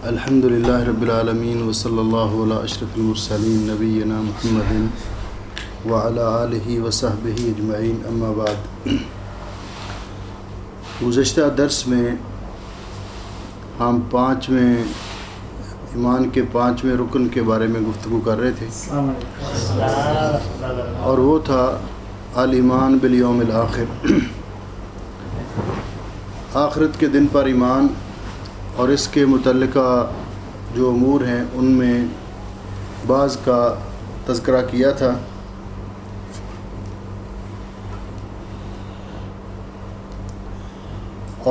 الحمدللہ رب العالمین وصلی اللہ علی اشرف المرسلین نبینا محمد وعلی آلہ وصحبہ اجمعین اما بعد۔ گزشتہ درس میں ہم ایمان کے پانچویں رکن کے بارے میں گفتگو کر رہے تھے، اور وہ تھا الایمان بالیوم الآخر، آخرت کے دن پر ایمان اور اس کے متعلقہ جو امور ہیں ان میں بعض کا تذکرہ کیا تھا۔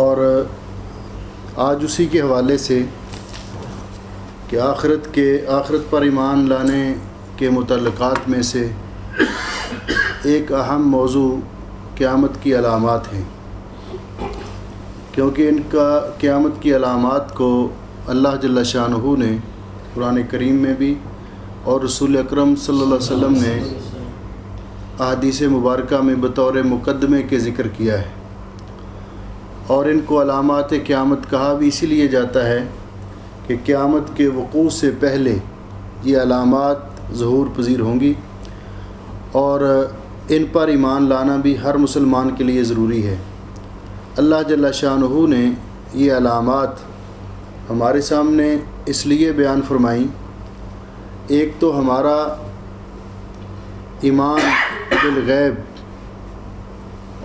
اور آج اسی کے حوالے سے کہ آخرت پر ایمان لانے کے متعلقات میں سے ایک اہم موضوع قیامت کی علامات ہیں، کیونکہ ان کا قیامت کی علامات کو اللہ جل شانہ نے قرآن کریم میں بھی اور رسول اکرم صلی اللہ علیہ وسلم نے احادیث مبارکہ میں بطور مقدمے کے ذکر کیا ہے، اور ان کو علامات قیامت کہا بھی اسی لیے جاتا ہے کہ قیامت کے وقوع سے پہلے یہ علامات ظہور پذیر ہوں گی، اور ان پر ایمان لانا بھی ہر مسلمان کے لیے ضروری ہے۔ اللہ جل شانہ نے یہ علامات ہمارے سامنے اس لیے بیان فرمائیں، ایک تو ہمارا ایمان بالغیب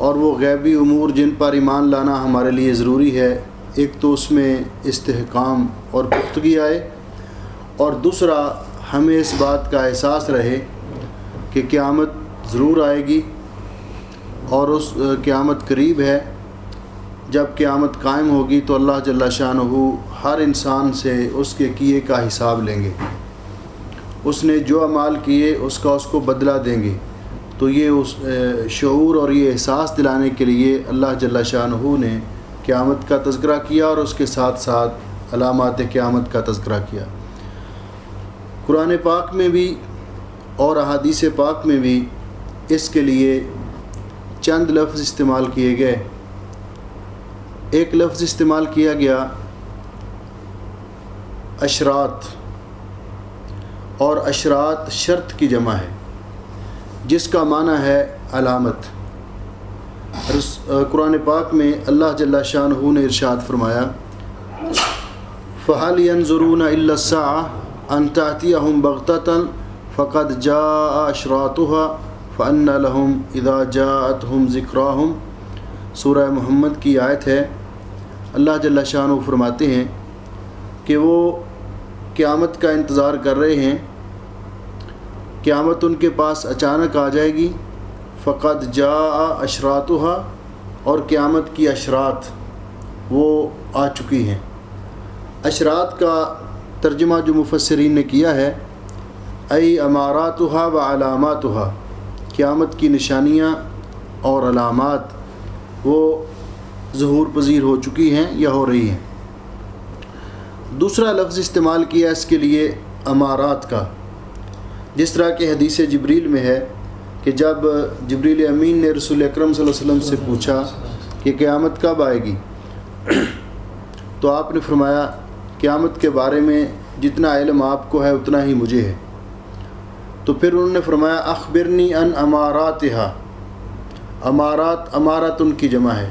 اور وہ غیبی امور جن پر ایمان لانا ہمارے لیے ضروری ہے، ایک تو اس میں استحکام اور پختگی آئے، اور دوسرا ہمیں اس بات کا احساس رہے کہ قیامت ضرور آئے گی، اور اس قیامت قریب ہے۔ جب قیامت قائم ہوگی تو اللہ جل شانہ ہر انسان سے اس کے کیے کا حساب لیں گے، اس نے جو اعمال کیے اس کو بدلہ دیں گے۔ تو یہ اس شعور اور یہ احساس دلانے کے لیے اللہ جل شانہ نے قیامت کا تذکرہ کیا، اور اس کے ساتھ ساتھ علامات قیامت کا تذکرہ کیا۔ قرآن پاک میں بھی اور احادیث پاک میں بھی اس کے لیے چند لفظ استعمال کیے گئے۔ ایک لفظ استعمال کیا گیا اشراط، اور اشراط شرط کی جمع ہے جس کا معنی ہے علامت۔ قرآن پاک میں اللہ جل شانہ نے ارشاد فرمایا، فَهَلْ يَنظُرُونَ إِلَّا السَّاعَةَ أَن تَأْتِيَهُمْ بَغْتَةً فَقَدْ جَاءَ أَشْرَاطُهَا فَأَنَّىٰ لَهُمْ إِذَا جَاءَتْهُمْ ذِكْرَاهُمْ۔ سورہ محمد کی آیت ہے۔ اللہ جل شانہ فرماتے ہیں کہ وہ قیامت کا انتظار کر رہے ہیں، قیامت ان کے پاس اچانک آ جائے گی، فقد جاء اشراطها، اور قیامت کی اشراط وہ آ چکی ہیں۔ اشراط کا ترجمہ جو مفسرین نے کیا ہے، ای اماراتها و علاماتها، قیامت کی نشانیاں اور علامات وہ ظہور پذیر ہو چکی ہیں یا ہو رہی ہیں۔ دوسرا لفظ استعمال کیا اس کے لیے امارات کا، جس طرح کہ حدیث جبریل میں ہے کہ جب جبریل امین نے رسول اکرم صلی اللہ علیہ وسلم سے پوچھا کہ قیامت کب آئے گی، تو آپ نے فرمایا قیامت کے بارے میں جتنا علم آپ کو ہے اتنا ہی مجھے ہے۔ تو پھر انہوں نے فرمایا اخبرنی ان اماراتها، امارات ان کی جمع ہے،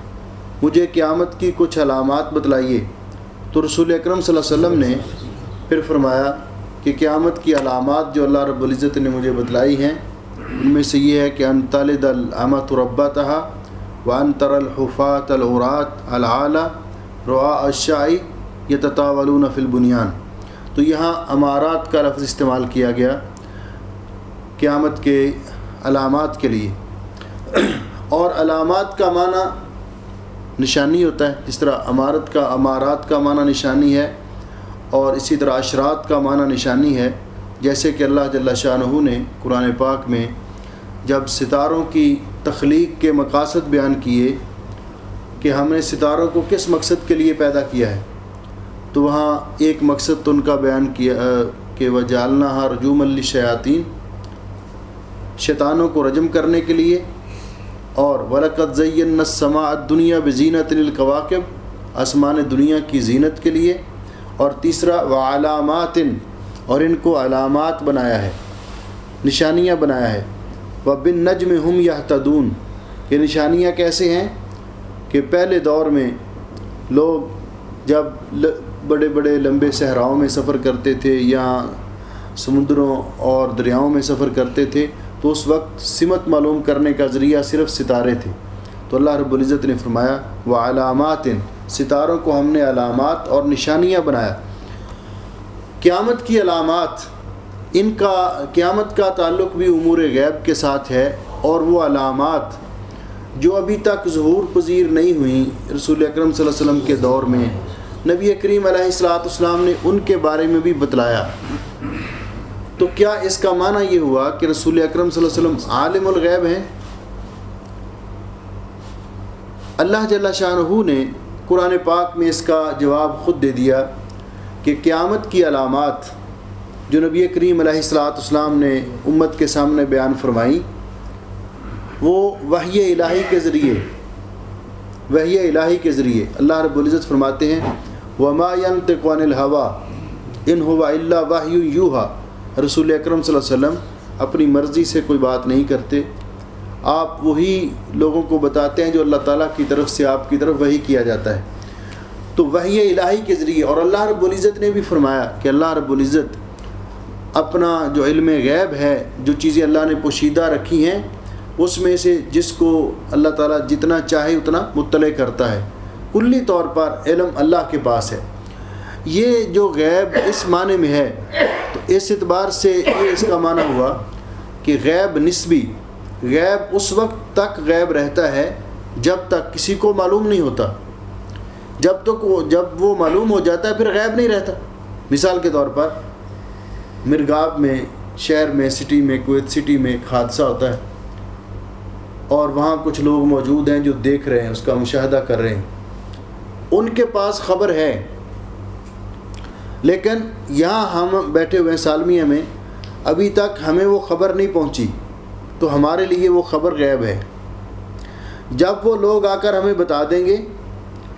مجھے قیامت کی کچھ علامات بتلائیے۔ تو رسول اکرم صلی اللہ علیہ وسلم نے پھر فرمایا کہ قیامت کی علامات جو اللہ رب العزت نے مجھے بتلائی ہیں ان میں سے یہ ہے کہ ان تلد الامۃ ربتها وان ترى الحفاة العراة العالى رعاء الشاء يتطاولون في البنيان۔ تو یہاں امارات کا لفظ استعمال کیا گیا قیامت کے علامات کے لیے، اور علامات کا معنی نشانی ہوتا ہے، جس طرح امارات کا معنی نشانی ہے، اور اسی طرح اشراط کا معنی نشانی ہے۔ جیسے کہ اللہ جل شانہ نے قرآن پاک میں جب ستاروں کی تخلیق کے مقاصد بیان کیے کہ ہم نے ستاروں کو کس مقصد کے لیے پیدا کیا ہے، تو وہاں ایک مقصد تو ان کا بیان کیا کہ وَجَعَلْنَاهَا رُجُومًا لِلشَّيَاطِينِ، شیطانوں کو رجم کرنے کے لیے، اور وَلَقَدْ زَيَّنَّا السَّمَاءَ الدُّنْيَا بِزِينَةٍ لِلْكَوَاكِبِ، آسمان دنیا کی زینت کے لیے، اور تیسرا وعلاماتن، اور ان کو علامات بنایا ہے، نشانیاں بنایا ہے، وبالنجم ہم یہتدون، یہ نشانیاں کیسے ہیں کہ پہلے دور میں لوگ جب بڑے بڑے لمبے صحراؤں میں سفر کرتے تھے یا سمندروں اور دریاؤں میں سفر کرتے تھے تو اس وقت سمت معلوم کرنے کا ذریعہ صرف ستارے تھے، تو اللہ رب العزت نے فرمایا وعلامات، ستاروں کو ہم نے علامات اور نشانیاں بنایا۔ قیامت کی علامات، ان کا قیامت کا تعلق بھی امور غیب کے ساتھ ہے، اور وہ علامات جو ابھی تک ظہور پذیر نہیں ہوئیں رسول اکرم صلی اللہ علیہ وسلم کے دور میں، نبی کریم علیہ السلام نے ان کے بارے میں بھی بتلایا۔ تو کیا اس کا معنی یہ ہوا کہ رسول اکرم صلی اللہ علیہ وسلم عالم الغیب ہیں؟ اللہ جل شانہ نے قرآن پاک میں اس کا جواب خود دے دیا کہ قیامت کی علامات جو نبی کریم علیہ السلام نے امت کے سامنے بیان فرمائی، وہ وحی الہی کے ذریعے اللہ رب العزت فرماتے ہیں وَمَا يَنطِقُ عَنِ الْهَوَىٰ إِنْ هُوَ إِلَّا وَحْيٌ يُوحَىٰ، رسول اکرم صلی اللہ علیہ وسلم اپنی مرضی سے کوئی بات نہیں کرتے، آپ وہی لوگوں کو بتاتے ہیں جو اللہ تعالیٰ کی طرف سے آپ کی طرف وحی کیا جاتا ہے۔ تو وحی الہی کے ذریعے، اور اللہ رب العزت نے بھی فرمایا کہ اللہ رب العزت اپنا جو علم غیب ہے، جو چیزیں اللہ نے پوشیدہ رکھی ہیں، اس میں سے جس کو اللہ تعالیٰ جتنا چاہے اتنا مطلع کرتا ہے، کلی طور پر علم اللہ کے پاس ہے۔ یہ جو غیب اس معنی میں ہے تو اس اعتبار سے یہ اس کا معنی ہوا کہ غیب نسبی، غیب اس وقت تک غیب رہتا ہے جب تک کسی کو معلوم نہیں ہوتا، جب وہ معلوم ہو جاتا ہے پھر غیب نہیں رہتا۔ مثال کے طور پر مرغاب میں، شہر میں، سٹی میں، کویت سٹی میں ایک حادثہ ہوتا ہے اور وہاں کچھ لوگ موجود ہیں جو دیکھ رہے ہیں، اس کا مشاہدہ کر رہے ہیں، ان کے پاس خبر ہے، لیکن یہاں ہم بیٹھے ہوئے ہیں سالمیہ میں، ابھی تک ہمیں وہ خبر نہیں پہنچی، تو ہمارے لیے وہ خبر غیب ہے۔ جب وہ لوگ آ کر ہمیں بتا دیں گے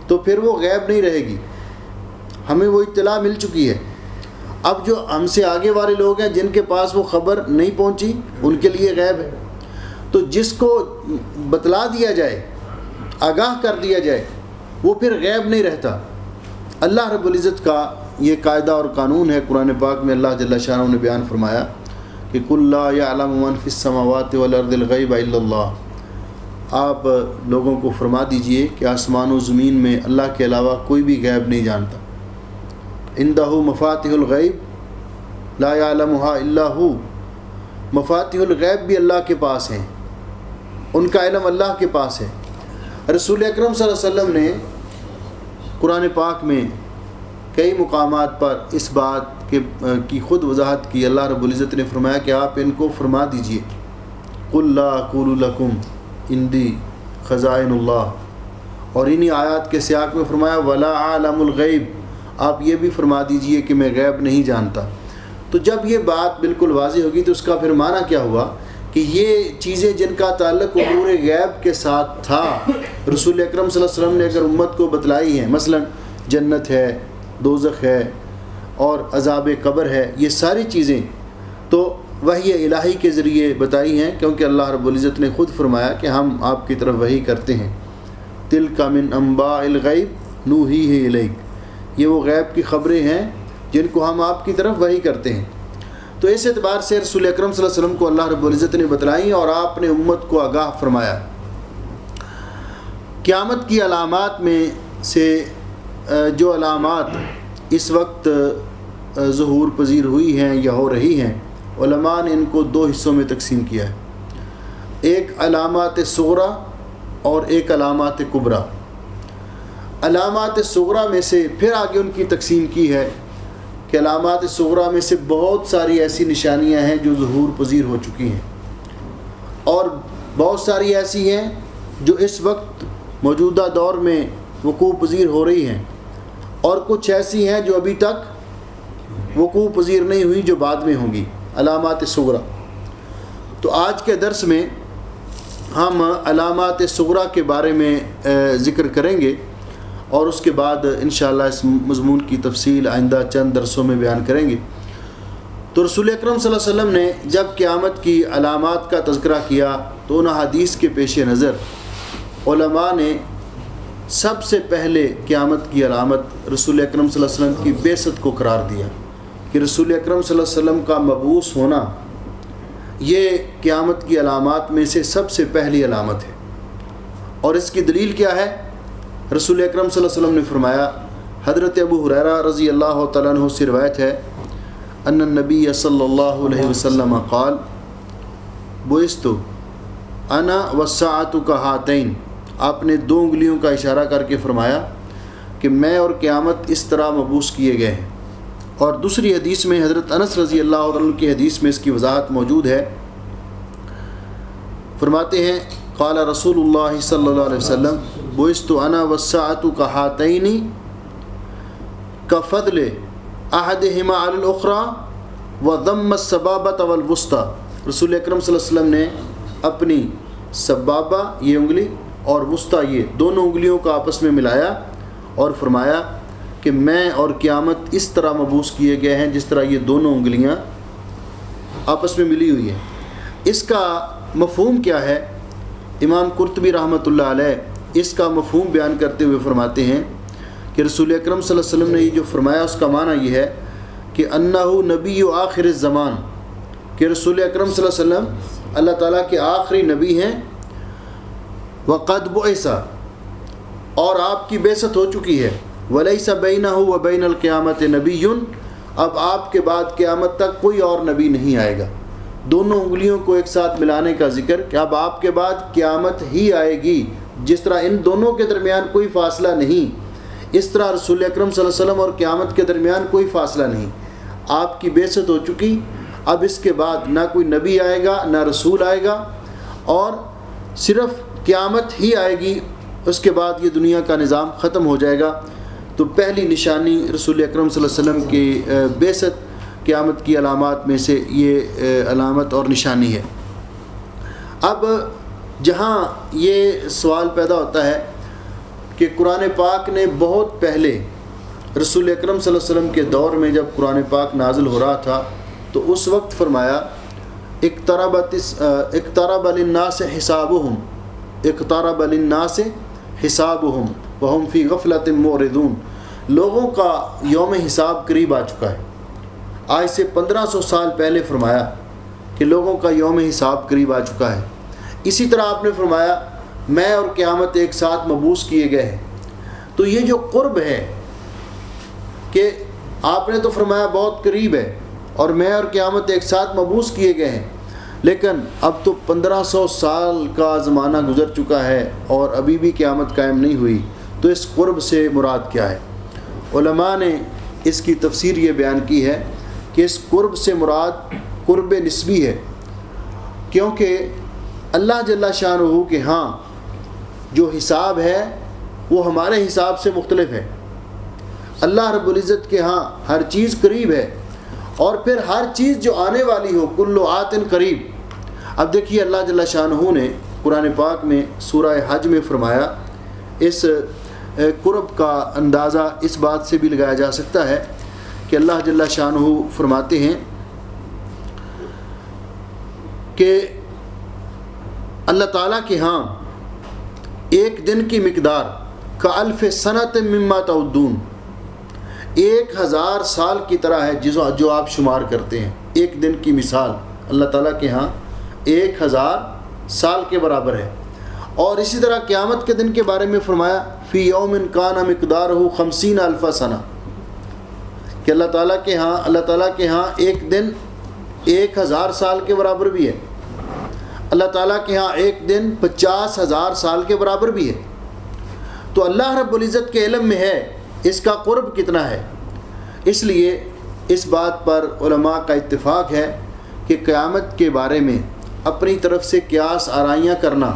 تو پھر وہ غیب نہیں رہے گی، ہمیں وہ اطلاع مل چکی ہے۔ اب جو ہم سے آگے والے لوگ ہیں جن کے پاس وہ خبر نہیں پہنچی، ان کے لیے غیب ہے۔ تو جس کو بتلا دیا جائے، آگاہ کر دیا جائے، وہ پھر غیب نہیں رہتا۔ اللہ رب العزت کا یہ قاعدہ اور قانون ہے، قرآن پاک میں اللہ جل شانہ نے بیان فرمایا کہ قُل لَا يَعْلَمُ مَنْ فِي السَّمَاوَاتِ وَالْأَرْضِ الْغَيْبَ إِلَّا اللَّهُ، آپ لوگوں کو فرما دیجئے کہ آسمان و زمین میں اللہ کے علاوہ کوئی بھی غیب نہیں جانتا۔ عِندَهُ مَفَاتِحُ الْغَيْبِ لَا يَعْلَمُهَا إِلَّا هُوَ، مفاتیح الغیب بھی اللہ کے پاس ہیں، ان کا علم اللہ کے پاس ہے۔ رسول اکرم صلی اللہ علیہ وسلم نے قرآن پاک میں کئی مقامات پر اس بات کی خود وضاحت کی۔ اللہ رب العزت نے فرمایا کہ آپ ان کو فرما دیجئے قُل لَا أَقُولُ لَكُمْ عِندِي خَزَائِنُ اللَّهِ، اور انہی آیات کے سیاق میں فرمایا وَلَا أَعْلَمُ الْغَيْبِ، آپ یہ بھی فرما دیجئے کہ میں غیب نہیں جانتا۔ تو جب یہ بات بالکل واضح ہوگی تو اس کا پھر معنی کیا ہوا کہ یہ چیزیں جن کا تعلق امور غیب کے ساتھ تھا، رسول اکرم صلی اللہ علیہ وسلم نے اگر امت کو بتلائی ہیں، مثلا جنت ہے، دوزخ ہے اور عذاب قبر ہے، یہ ساری چیزیں تو وحی الہی کے ذریعے بتائی ہیں، کیونکہ اللہ رب العزت نے خود فرمایا کہ ہم آپ کی طرف وحی کرتے ہیں۔ تِلْکَ مِنْ أَنْبَاءِ الْغَیْبِ نُوحِیہِ إِلَیْکَ، یہ وہ غیب کی خبریں ہیں جن کو ہم آپ کی طرف وحی کرتے ہیں۔ تو اس اعتبار سے رسول اکرم صلی اللہ علیہ وسلم کو اللہ رب العزت نے بتلائیں اور آپ نے امت کو آگاہ فرمایا۔ قیامت کی علامات میں سے جو علامات اس وقت ظہور پذیر ہوئی ہیں یا ہو رہی ہیں، علماء نے ان کو دو حصوں میں تقسیم کیا ہے، ایک علامات صغریٰ اور ایک علامات کبریٰ۔ علامات صغریٰ میں سے پھر آگے ان کی تقسیم کی ہے کہ علامات صغریٰ میں سے بہت ساری ایسی نشانیاں ہیں جو ظہور پذیر ہو چکی ہیں، اور بہت ساری ایسی ہیں جو اس وقت موجودہ دور میں وقوع پذیر ہو رہی ہیں، اور کچھ ایسی ہیں جو ابھی تک وقوع پذیر نہیں ہوئی جو بعد میں ہوں گی، علامات صغریٰ۔ تو آج کے درس میں ہم علامات صغریٰ کے بارے میں ذکر کریں گے، اور اس کے بعد انشاءاللہ اس مضمون کی تفصیل آئندہ چند درسوں میں بیان کریں گے۔ تو رسول اکرم صلی اللہ علیہ وسلم نے جب قیامت کی علامات کا تذکرہ کیا تو ان حدیث کے پیش نظر علماء نے سب سے پہلے قیامت کی علامت رسول اکرم صلی اللہ علیہ وسلم کی بعثت کو قرار دیا کہ رسول اکرم صلی اللہ علیہ وسلم کا مبعوث ہونا یہ قیامت کی علامات میں سے سب سے پہلی علامت ہے۔ اور اس کی دلیل کیا ہے؟ رسول اکرم صلی اللہ علیہ وسلم نے فرمایا، حضرت ابو ہریرہ رضی اللہ تعالیٰ عنہ سے روایت ہے، ان النبی صلی اللہ علیہ وسلم قال بعثت انا والساعۃ کہاتین، آپ نے 2 انگلیوں کا اشارہ کر کے فرمایا کہ میں اور قیامت اس طرح مبعوث کیے گئے ہیں۔ اور دوسری حدیث میں حضرت انس رضی اللہ عنہ کی حدیث میں اس کی وضاحت موجود ہے، فرماتے ہیں قال رسول اللہ صلی اللہ علیہ وسلم بعثت انا والساعۃ کہاتین کفضل احدہما علی الاخری وضم السبابۃ والوسطی، رسول اکرم صلی اللہ علیہ وسلم نے اپنی سبابہ یہ انگلی اور وسطیٰ یہ دونوں انگلیوں کا آپس میں ملایا اور فرمایا کہ میں اور قیامت اس طرح مبعوث کیے گئے ہیں جس طرح یہ دونوں انگلیاں آپس میں ملی ہوئی ہیں۔ اس کا مفہوم کیا ہے؟ امام قرطبی رحمۃ اللہ علیہ اس کا مفہوم بیان کرتے ہوئے فرماتے ہیں کہ رسول اکرم صلی اللہ علیہ وسلم نے یہ جو فرمایا اس کا معنی یہ ہے کہ انہ نبی آخر الزمان، کہ رسول اکرم صلی اللہ علیہ وسلم اللہ تعالیٰ کے آخری نبی ہیں، وقد بعث، اور آپ کی بعثت ہو چکی ہے، ولیس بینہ و بین القیامت نبی، اب آپ کے بعد قیامت تک کوئی اور نبی نہیں آئے گا۔ دونوں انگلیوں کو ایک ساتھ ملانے کا ذکر کہ اب آپ کے بعد قیامت ہی آئے گی، جس طرح ان دونوں کے درمیان کوئی فاصلہ نہیں، اس طرح رسول اکرم صلی اللہ علیہ وسلم اور قیامت کے درمیان کوئی فاصلہ نہیں۔ آپ کی بعثت ہو چکی، اب اس کے بعد نہ کوئی نبی آئے گا نہ رسول آئے گا، اور صرف قیامت ہی آئے گی، اس کے بعد یہ دنیا کا نظام ختم ہو جائے گا۔ تو پہلی نشانی رسول اکرم صلی اللہ علیہ وسلم کی بعثت قیامت کی علامات میں سے یہ علامت اور نشانی ہے۔ اب جہاں یہ سوال پیدا ہوتا ہے کہ قرآن پاک نے بہت پہلے رسول اکرم صلی اللہ علیہ وسلم کے دور میں جب قرآن پاک نازل ہو رہا تھا تو اس وقت فرمایا اقترب للناس حسابهم، اقترب للناس حسابهم وهم فی غفلۃ معرضون، لوگوں کا یوم حساب قریب آ چکا ہے۔ آج سے 1500 سال پہلے فرمایا کہ لوگوں کا یوم حساب قریب آ چکا ہے۔ اسی طرح آپ نے فرمایا میں اور قیامت ایک ساتھ مبعوث کیے گئے ہیں۔ تو یہ جو قرب ہے کہ آپ نے تو فرمایا بہت قریب ہے اور میں اور قیامت ایک ساتھ مبعوث کیے گئے ہیں، لیکن اب تو 1500 سال کا زمانہ گزر چکا ہے اور ابھی بھی قیامت قائم نہیں ہوئی، تو اس قرب سے مراد کیا ہے؟ علماء نے اس کی تفسیر یہ بیان کی ہے کہ اس قرب سے مراد قرب نسبی ہے، کیونکہ اللہ جل شانہ کے ہاں جو حساب ہے وہ ہمارے حساب سے مختلف ہے۔ اللہ رب العزت کے ہاں ہر چیز قریب ہے، اور پھر ہر چیز جو آنے والی ہو کل آت قریب۔ اب دیکھیے اللہ جل شانہ نے قرآن پاک میں سورہ حج میں فرمایا، اس قرب کا اندازہ اس بات سے بھی لگایا جا سکتا ہے کہ اللہ جل شانہ فرماتے ہیں کہ اللہ تعالیٰ کے ہاں ایک دن کی مقدار کالف سنۃ مما تعدون، 1000 سال کی طرح ہے جو آپ شمار کرتے ہیں۔ ایک دن کی مثال اللہ تعالیٰ کے ہاں 1000 سال کے برابر ہے۔ اور اسی طرح قیامت کے دن کے بارے میں فرمایا فی یوم کان مقدارہ 50,000 سنہ، کہ اللہ تعالیٰ کے ہاں ایک دن 1000 سال کے برابر بھی ہے، اللہ تعالیٰ کے ہاں ایک دن 50,000 سال کے برابر بھی ہے۔ تو اللہ رب العزت کے علم میں ہے اس کا قرب کتنا ہے۔ اس لیے اس بات پر علماء کا اتفاق ہے کہ قیامت کے بارے میں اپنی طرف سے قیاس آرائیاں کرنا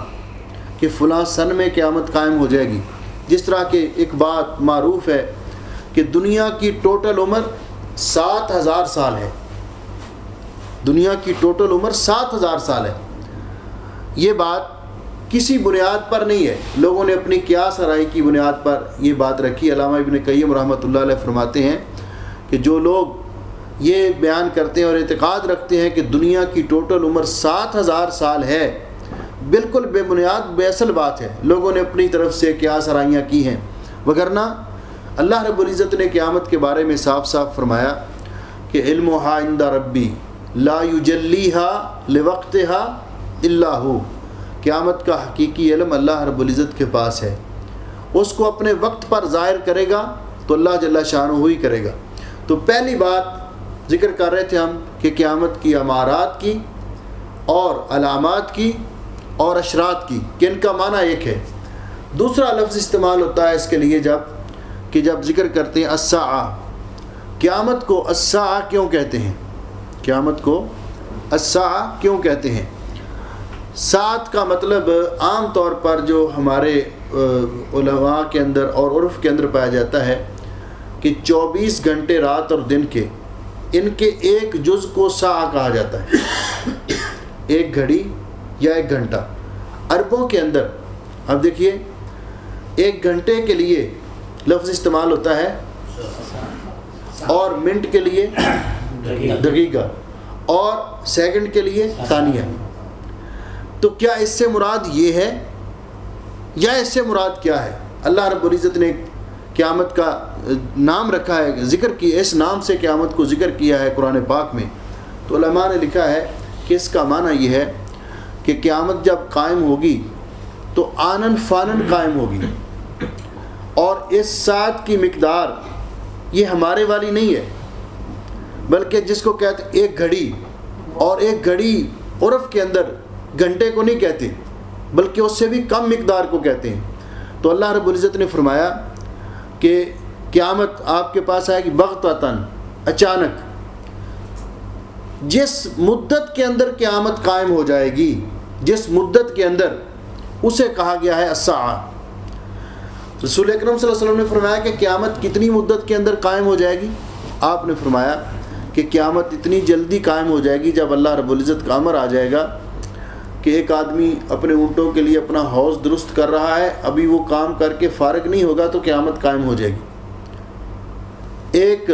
کہ فلاں سن میں قیامت قائم ہو جائے گی، جس طرح کہ ایک بات معروف ہے کہ دنیا کی ٹوٹل عمر 7000 سال ہے، دنیا کی ٹوٹل عمر 7000 سال ہے۔ یہ بات کسی بنیاد پر نہیں ہے، لوگوں نے اپنی قیاس رائے کی بنیاد پر یہ بات رکھی۔ علامہ ابن قیم رحمۃ اللہ علیہ فرماتے ہیں کہ جو لوگ یہ بیان کرتے ہیں اور اعتقاد رکھتے ہیں کہ دنیا کی ٹوٹل عمر 7,000 سال ہے، بالکل بے بنیاد بے اصل بات ہے، لوگوں نے اپنی طرف سے قیاس آرائیاں کی ہیں، وگرنہ اللہ رب العزت نے قیامت کے بارے میں صاف صاف فرمایا کہ علمھا عند ربی لا یجلیھا لوقتھا الا ہو، قیامت کا حقیقی علم اللہ رب العزت کے پاس ہے، اس کو اپنے وقت پر ظاہر کرے گا تو اللہ جل شانہ ہی کرے گا۔ تو پہلی بات ذکر کر رہے تھے ہم کہ قیامت کی امارات کی اور علامات کی اور اشراط کی، کہ ان کا معنی ایک ہے۔ دوسرا لفظ استعمال ہوتا ہے اس کے لیے جب ذکر کرتے ہیں الساعہ، قیامت کو الساعہ کیوں کہتے ہیں؟ قیامت کو الساعہ کیوں کہتے ہیں؟ ساعت کا مطلب عام طور پر جو ہمارے علماء کے اندر اور عرف کے اندر پایا جاتا ہے کہ 24 گھنٹے رات اور دن کے، ان کے ایک جز کو ساعہ کہا جاتا ہے، ایک گھڑی یا ایک گھنٹہ۔ عربوں کے اندر اب دیکھیے، ایک گھنٹے کے لیے لفظ استعمال ہوتا ہے اور منٹ کے لیے دقیقہ اور سیکنڈ کے لیے ثانیہ۔ تو کیا اس سے مراد یہ ہے یا اس سے مراد کیا ہے؟ اللہ رب العزت نے قیامت کا نام رکھا ہے، ذکر کی، اس نام سے قیامت کو ذکر کیا ہے قرآن پاک میں، تو علماء نے لکھا ہے کہ اس کا معنی یہ ہے کہ قیامت جب قائم ہوگی تو آنن فانن قائم ہوگی، اور اس ساعت کی مقدار یہ ہمارے والی نہیں ہے، بلکہ جس کو کہتے ایک گھڑی، اور ایک گھڑی عرف کے اندر گھنٹے کو نہیں کہتے بلکہ اس سے بھی کم مقدار کو کہتے ہیں۔ تو اللہ رب العزت نے فرمایا کہ قیامت آپ کے پاس آئے گی بغتتاً، اچانک، جس مدت کے اندر قیامت قائم ہو جائے گی، جس مدت کے اندر، اسے کہا گیا ہے الساعہ۔ رسول اکرم صلی اللہ علیہ وسلم نے فرمایا کہ قیامت کتنی مدت کے اندر قائم ہو جائے گی؟ آپ نے فرمایا کہ قیامت اتنی جلدی قائم ہو جائے گی جب اللہ رب العزت کا امر آ جائے گا کہ ایک آدمی اپنے اونٹوں کے لیے اپنا حوض درست کر رہا ہے، ابھی وہ کام کر کے فارغ نہیں ہوگا تو قیامت قائم ہو جائے گی۔ ایک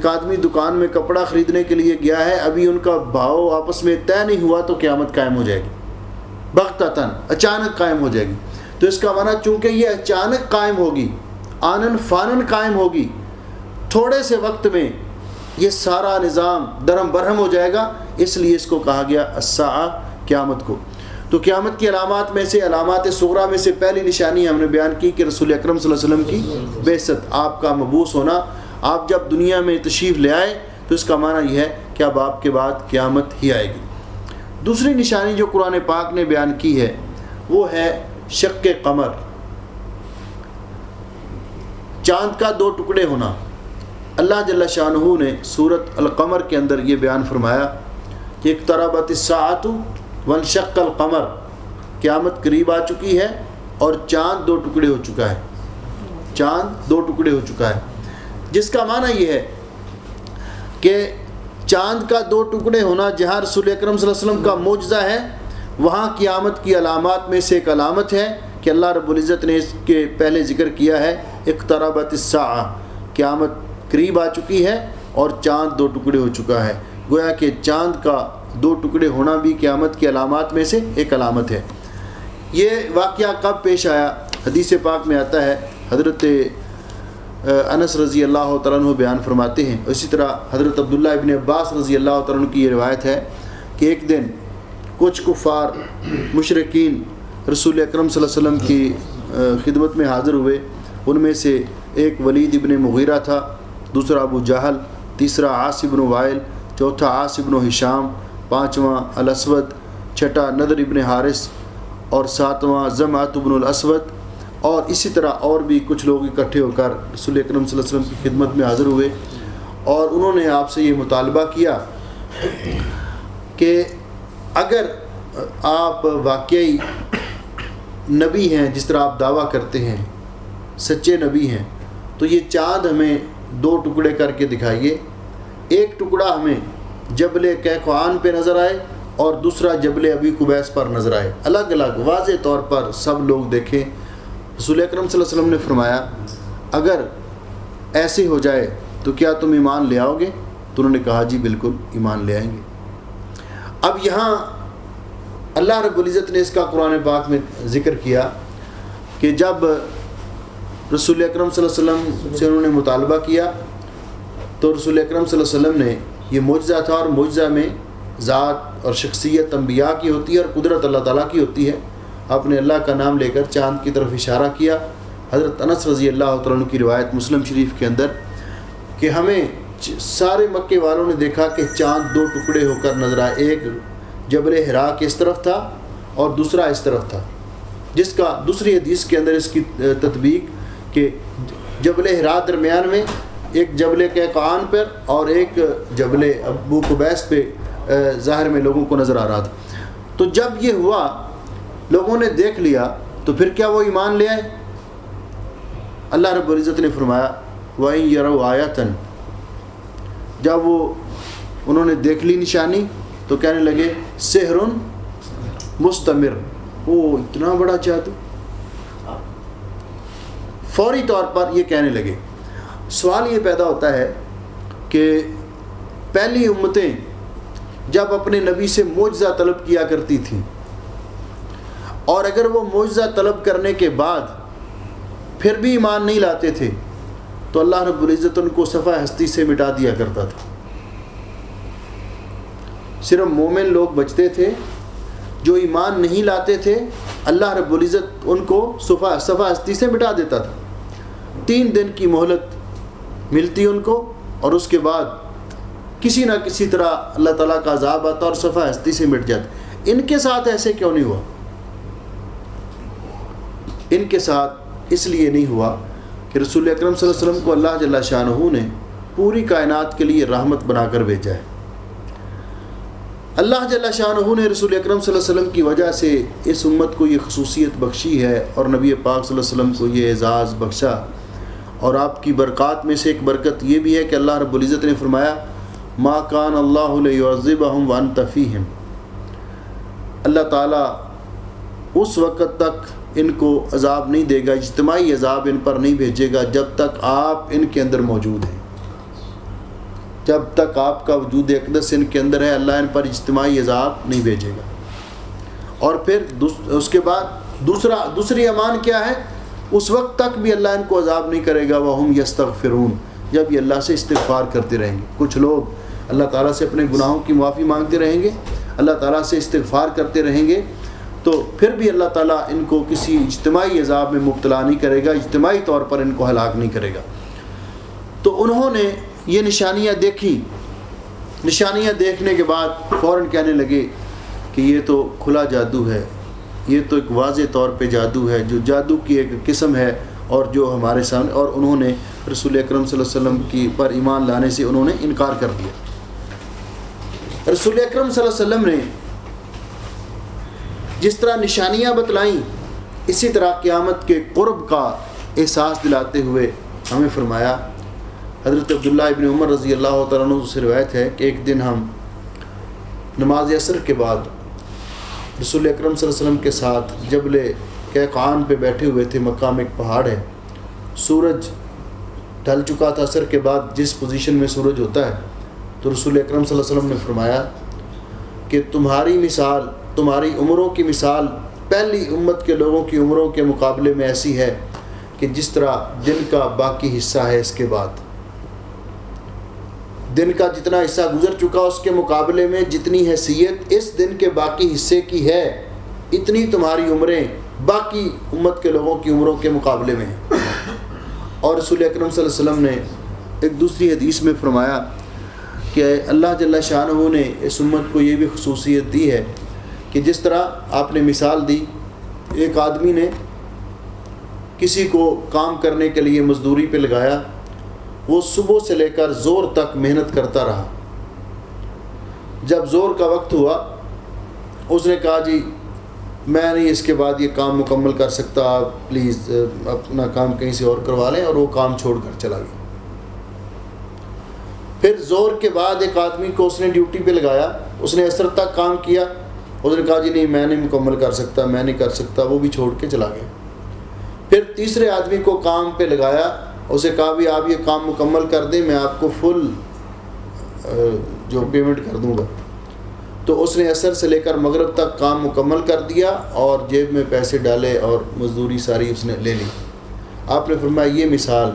آدمی دکان میں کپڑا خریدنے کے لیے گیا ہے، ابھی ان کا بھاؤ آپس میں طے نہیں ہوا تو قیامت قائم ہو جائے گی، بغتتاً، اچانک قائم ہو جائے گی۔ تو اس کا معنی چونکہ یہ اچانک قائم ہوگی، آنن فانن قائم ہوگی، تھوڑے سے وقت میں یہ سارا نظام درہم برہم ہو جائے گا، اس لیے اس کو کہا گیا الساعہ، قیامت کو۔ تو قیامت کی علامات میں سے، علامات صغریٰ میں سے پہلی نشانی ہم نے بیان کی کہ رسول اکرم صلی اللہ علیہ وسلم کی بعثت، آپ کا مبعوث ہونا۔ آپ جب دنیا میں تشریف لے آئے تو اس کا معنی یہ ہے کہ اب آپ کے بعد قیامت ہی آئے گی۔ دوسری نشانی جو قرآن پاک نے بیان کی ہے وہ ہے شق قمر، چاند کا دو ٹکڑے ہونا۔ اللہ جل شانہ نے سورۃ القمر کے اندر یہ بیان فرمایا کہ اقتربت الساعۃ وانشق القمر، قیامت قریب آ چکی ہے اور چاند دو ٹکڑے ہو چکا ہے، چاند دو ٹکڑے ہو چکا ہے، جس کا معنی یہ ہے کہ چاند کا دو ٹکڑے ہونا جہاں رسول اکرم صلی اللہ علیہ وسلم کا معجزہ ہے، وہاں قیامت کی علامات میں سے ایک علامت ہے کہ اللہ رب العزت نے اس کے پہلے ذکر کیا ہے اقتربت الساعہ، قیامت قریب آ چکی ہے اور چاند دو ٹکڑے ہو چکا ہے۔ گویا کہ چاند کا دو ٹکڑے ہونا بھی قیامت کی علامات میں سے ایک علامت ہے۔ یہ واقعہ کب پیش آیا؟ حدیث پاک میں آتا ہے، حضرت انس رضی اللہ تعالیٰ عنہ بیان فرماتے ہیں، اسی طرح حضرت عبداللہ ابن عباس رضی اللہ تعالیٰ عنہ کی یہ روایت ہے کہ ایک دن کچھ کفار مشرکین رسول اکرم صلی اللہ علیہ وسلم کی خدمت میں حاضر ہوئے۔ ان میں سے ایک ولید ابن مغیرہ تھا، دوسرا ابو جہل، تیسرا عاص ابن وائل، چوتھا عاص ابن ہشام، پانچواں الاسود، چھٹا نضر ابن حارث اور ساتواں زمعۃ ابن الاسود، اور اسی طرح اور بھی کچھ لوگ اکٹھے ہو کر رسول اکرم صلی اللہ علیہ وسلم کی خدمت میں حاضر ہوئے، اور انہوں نے آپ سے یہ مطالبہ کیا کہ اگر آپ واقعی نبی ہیں جس طرح آپ دعویٰ کرتے ہیں، سچے نبی ہیں، تو یہ چاند ہمیں دو ٹکڑے کر کے دکھائیے، ایک ٹکڑا ہمیں جبل کہقعان پہ نظر آئے اور دوسرا جبل ابی قبیس پر نظر آئے، الگ الگ واضح طور پر سب لوگ دیکھیں۔ رسول اکرم صلی اللہ علیہ وسلم نے فرمایا اگر ایسے ہو جائے تو کیا تم ایمان لے آؤ گے؟ تو انہوں نے کہا جی بالکل ایمان لے آئیں گے۔ اب یہاں اللہ رب العزت نے اس کا قرآن پاک میں ذکر کیا کہ جب رسول اکرم صلی اللہ علیہ وسلم سے انہوں نے مطالبہ کیا تو رسول اکرم صلی اللہ علیہ وسلم نے، یہ معجزہ تھا، اور معجزہ میں ذات اور شخصیت انبیاء کی ہوتی ہے اور قدرت اللہ تعالیٰ کی ہوتی ہے۔ آپ نے اللہ کا نام لے کر چاند کی طرف اشارہ کیا۔ حضرت انس رضی اللہ تعالیٰ عنہ کی روایت مسلم شریف کے اندر کہ ہمیں سارے مکے والوں نے دیکھا کہ چاند دو ٹکڑے ہو کر نظر آئے، ایک جبل حرا کے اس طرف تھا اور دوسرا اس طرف تھا، جس کا دوسری حدیث کے اندر اس کی تطبیق کہ جبل حرا درمیان میں، ایک جبل قیقعان پر اور ایک جبل ابو قبیس پہ ظاہر میں لوگوں کو نظر آ رہا تھا۔ تو جب یہ ہوا لوگوں نے دیکھ لیا تو پھر کیا وہ ایمان لے آئے؟ اللہ رب العزت نے فرمایا وَإِن يَرَوْا آیَةً، جب وہ انہوں نے دیکھ لی نشانی تو کہنے لگے سحر مستمر، وہ اتنا بڑا جادو، فوری طور پر یہ کہنے لگے۔ سوال یہ پیدا ہوتا ہے کہ پہلی امتیں جب اپنے نبی سے معجزہ طلب کیا کرتی تھیں، اور اگر وہ معجزہ طلب کرنے کے بعد پھر بھی ایمان نہیں لاتے تھے تو اللہ رب العزت ان کو صفحہ ہستی سے مٹا دیا کرتا تھا۔ صرف مومن لوگ بچتے تھے، جو ایمان نہیں لاتے تھے اللہ رب العزت ان کو صفحہ ہستی سے مٹا دیتا تھا۔ 3 دن کی مہلت ملتی ان کو، اور اس کے بعد کسی نہ کسی طرح اللہ تعالیٰ کا عذاب آتا اور صفحہ ہستی سے مٹ جاتا۔ ان کے ساتھ ایسے کیوں نہیں ہوا؟ ان کے ساتھ اس لیے نہیں ہوا کہ رسول اکرم صلی اللہ علیہ وسلم کو اللہ جل شانہ نے پوری کائنات کے لیے رحمت بنا کر بھیجا ہے۔ اللہ جل شانہ نے رسول اکرم صلی اللہ علیہ وسلم کی وجہ سے اس امت کو یہ خصوصیت بخشی ہے، اور نبی پاک صلی اللہ علیہ وسلم کو یہ اعزاز بخشا۔ اور آپ کی برکات میں سے ایک برکت یہ بھی ہے کہ اللہ رب العزت نے فرمایا ما کان اللہ لیعذبہم وانت فیہم، اللہ تعالیٰ اس وقت تک ان کو عذاب نہیں دے گا، اجتماعی عذاب ان پر نہیں بھیجے گا جب تک آپ ان کے اندر موجود ہیں۔ جب تک آپ کا وجود اقدس ان کے اندر ہے اللہ ان پر اجتماعی عذاب نہیں بھیجے گا۔ اور پھر اس کے بعد دوسری امان کیا ہے؟ اس وقت تک بھی اللہ ان کو عذاب نہیں کرے گا وہم یستغفرون، جب یہ اللہ سے استغفار کرتے رہیں گے۔ کچھ لوگ اللہ تعالیٰ سے اپنے گناہوں کی معافی مانگتے رہیں گے، اللہ تعالیٰ سے استغفار کرتے رہیں گے، تو پھر بھی اللہ تعالیٰ ان کو کسی اجتماعی عذاب میں مبتلا نہیں کرے گا، اجتماعی طور پر ان کو ہلاک نہیں کرے گا۔ تو انہوں نے یہ نشانیاں دیکھی، نشانیاں دیکھنے کے بعد فوراً کہنے لگے کہ یہ تو کھلا جادو ہے، یہ تو ایک واضح طور پہ جادو ہے، جو جادو کی ایک قسم ہے اور جو ہمارے سامنے، اور انہوں نے رسول اکرم صلی اللہ علیہ وسلم کی پر ایمان لانے سے انہوں نے انکار کر دیا۔ رسول اکرم صلی اللہ علیہ وسلم نے جس طرح نشانیاں بتلائیں، اسی طرح قیامت کے قرب کا احساس دلاتے ہوئے ہمیں فرمایا۔ حضرت عبداللہ ابن عمر رضی اللہ تعالیٰ عنہ سے روایت ہے کہ ایک دن ہم نماز عصر کے بعد رسول اکرم صلی اللہ علیہ وسلم کے ساتھ جبل قیقعان پہ بیٹھے ہوئے تھے۔ مکہ میں ایک پہاڑ ہے، سورج ڈھل چکا تھا عصر کے بعد، جس پوزیشن میں سورج ہوتا ہے، تو رسول اکرم صلی اللہ علیہ وسلم نے فرمایا کہ تمہاری مثال، تمہاری عمروں کی مثال پہلی امت کے لوگوں کی عمروں کے مقابلے میں ایسی ہے کہ جس طرح دن کا باقی حصہ ہے، اس کے بعد دن کا جتنا حصہ گزر چکا اس کے مقابلے میں جتنی حیثیت اس دن کے باقی حصے کی ہے، اتنی تمہاری عمریں باقی امت کے لوگوں کی عمروں کے مقابلے میں ہیں۔ اور رسول اکرم صلی اللہ علیہ وسلم نے ایک دوسری حدیث میں فرمایا کہ اللہ جل شانہ نے اس امت کو یہ بھی خصوصیت دی ہے کہ جس طرح آپ نے مثال دی، ایک آدمی نے کسی کو کام کرنے کے لیے مزدوری پہ لگایا، وہ صبح سے لے کر زور تک محنت کرتا رہا۔ جب زور کا وقت ہوا اس نے کہا جی میں نہیں اس کے بعد یہ کام مکمل کر سکتا، آپ پلیز اپنا کام کہیں سے اور کروا لیں، اور وہ کام چھوڑ کر چلا گیا۔ پھر زور کے بعد ایک آدمی کو اس نے ڈیوٹی پہ لگایا، اس نے عصر تک کام کیا، اس نے کہا جی نہیں میں نہیں مکمل کر سکتا، میں نہیں کر سکتا، وہ بھی چھوڑ کے چلا گیا۔ پھر تیسرے آدمی کو کام پہ لگایا، اسے کہا بھی آپ یہ کام مکمل کر دیں، میں آپ کو فل جو پیمنٹ کر دوں گا۔ تو اس نے عصر سے لے کر مغرب تک کام مکمل کر دیا اور جیب میں پیسے ڈالے اور مزدوری ساری اس نے لے لی۔ آپ نے فرمایا یہ مثال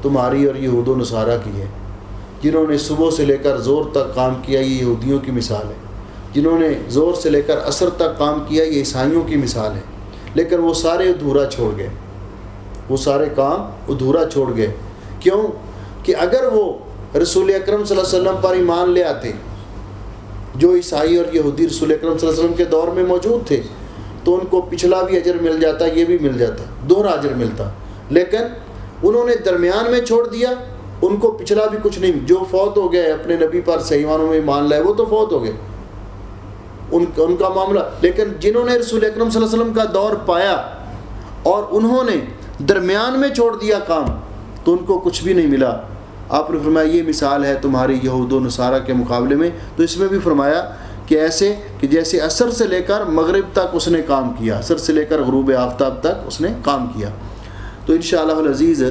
تمہاری اور یہود و نصارہ کی ہے، جنہوں نے صبح سے لے کر زور تک کام کیا یہ یہودیوں کی مثال ہے، جنہوں نے زور سے لے کر عصر تک کام کیا یہ عیسائیوں کی مثال ہے، لیکن وہ سارے ادھورا چھوڑ گئے، وہ سارے کام ادھورا چھوڑ گئے۔ کیوں کہ اگر وہ رسول اکرم صلی اللہ علیہ وسلم پر ایمان لے آتے، جو عیسائی اور یہودی رسول اکرم صلی اللہ علیہ وسلم کے دور میں موجود تھے، تو ان کو پچھلا بھی اجر مل جاتا، یہ بھی مل جاتا، دوہرا اجر ملتا، لیکن انہوں نے درمیان میں چھوڑ دیا، ان کو پچھلا بھی کچھ نہیں۔ جو فوت ہو گئے اپنے نبی پر صحیح معنوں میں ایمان لائے وہ تو فوت ہو گئے، ان کا معاملہ، لیکن جنہوں نے رسول اکرم صلی اللہ علیہ وسلم کا دور پایا اور انہوں نے درمیان میں چھوڑ دیا کام، تو ان کو کچھ بھی نہیں ملا۔ آپ نے فرمایا یہ مثال ہے تمہاری یہود و نصارہ کے مقابلے میں۔ تو اس میں بھی فرمایا کہ ایسے کہ جیسے عصر سے لے کر مغرب تک اس نے کام کیا، عصر سے لے کر غروب آفتاب تک اس نے کام کیا۔ تو انشاءاللہ العزیز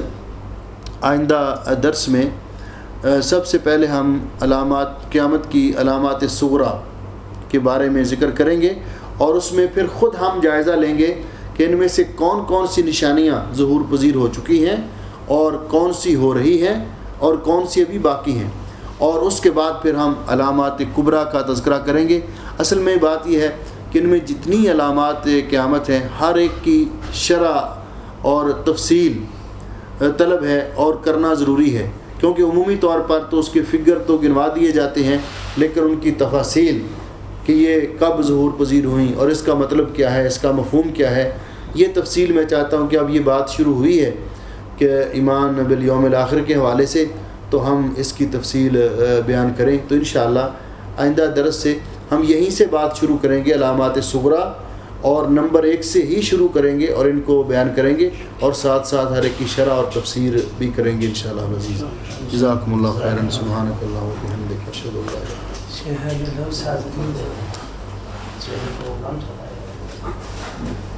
آئندہ درس میں سب سے پہلے ہم علامات قیامت کی علامات صغریٰ کے بارے میں ذکر کریں گے، اور اس میں پھر خود ہم جائزہ لیں گے کہ ان میں سے کون کون سی نشانیاں ظہور پذیر ہو چکی ہیں اور کون سی ہو رہی ہیں اور کون سی ابھی باقی ہیں، اور اس کے بعد پھر ہم علامات کبریٰ کا تذکرہ کریں گے۔ اصل میں بات یہ ہے کہ ان میں جتنی علامات قیامت ہیں ہر ایک کی شرح اور تفصیل طلب ہے اور کرنا ضروری ہے، کیونکہ عمومی طور پر تو اس کے فگر تو گنوا دیے جاتے ہیں، لیکن ان کی تفاصیل کہ یہ کب ظہور پذیر ہوئیں اور اس کا مطلب کیا ہے، اس کا مفہوم کیا ہے، یہ تفصیل میں چاہتا ہوں کہ اب یہ بات شروع ہوئی ہے کہ ایمان بالیوم الآخر کے حوالے سے، تو ہم اس کی تفصیل بیان کریں۔ تو انشاءاللہ آئندہ درس سے ہم یہیں سے بات شروع کریں گے، علامات صغریٰ، اور نمبر 1 سے ہی شروع کریں گے اور ان کو بیان کریں گے، اور ساتھ ساتھ ہر ایک کی شرح اور تفسیر بھی کریں گے انشاءاللہ العزیز۔ جزاکم اللہ خیرا، سبحانک اللہم و بحمدک، اشہد ان لا الہ الا انت۔